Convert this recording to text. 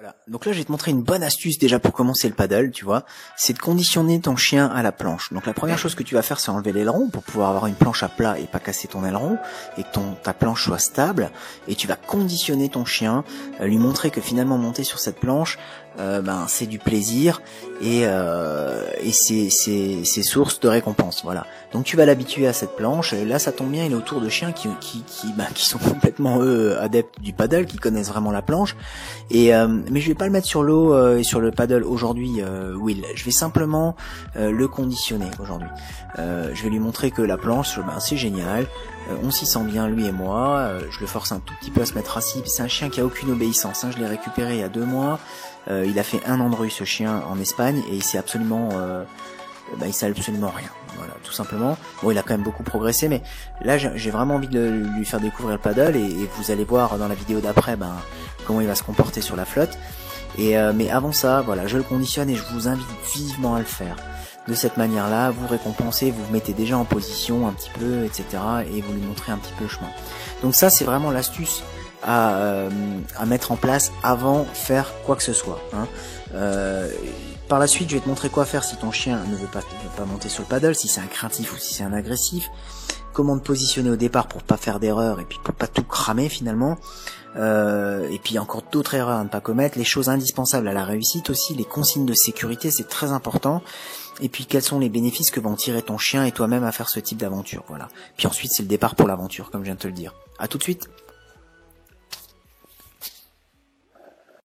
Voilà. Donc là, je vais te montrer une bonne astuce déjà pour commencer le paddle, tu vois. C'est de conditionner ton chien à la planche. Donc la première chose que tu vas faire, c'est enlever l'aileron pour pouvoir avoir une planche à plat et pas casser ton aileron et que ta planche soit stable. Et tu vas conditionner ton chien, lui montrer que finalement monter sur cette planche, c'est du plaisir et c'est source de récompense. Voilà. Donc tu vas l'habituer à cette planche. Et là, ça tombe bien, il est autour de chiens qui sont complètement adeptes du paddle, qui connaissent vraiment la planche. Et mais je vais pas le mettre sur l'eau et sur le paddle aujourd'hui, Will. Je vais simplement le conditionner aujourd'hui. Je vais lui montrer que la planche, c'est génial. On s'y sent bien, lui et moi. Je le force un tout petit peu à se mettre assis. C'est un chien qui a aucune obéissance. Je l'ai récupéré il y a 2 mois. Il a fait 1 an de rue, ce chien, en Espagne, et il sait absolument rien. Voilà, tout simplement. Bon, il a quand même beaucoup progressé, mais là, j'ai vraiment envie de lui faire découvrir le paddle, et vous allez voir dans la vidéo d'après, comment il va se comporter sur la flotte. Mais avant ça, voilà, je le conditionne et je vous invite vivement à le faire. De cette manière-là, vous récompensez, vous vous mettez déjà en position un petit peu, etc. et vous lui montrez un petit peu le chemin. Donc ça, c'est vraiment l'astuce à mettre en place avant de faire quoi que ce soit. Par la suite, je vais te montrer quoi faire si ton chien ne veut pas monter sur le paddle, si c'est un craintif ou si c'est un agressif. Comment te positionner au départ pour pas faire d'erreur et puis pour pas tout cramer finalement. Et puis encore d'autres erreurs à ne pas commettre, les choses indispensables à la réussite aussi, les consignes de sécurité, c'est très important. Et puis quels sont les bénéfices que vont tirer ton chien et toi-même à faire ce type d'aventure, voilà. Puis ensuite c'est le départ pour l'aventure, comme je viens de te le dire. À tout de suite.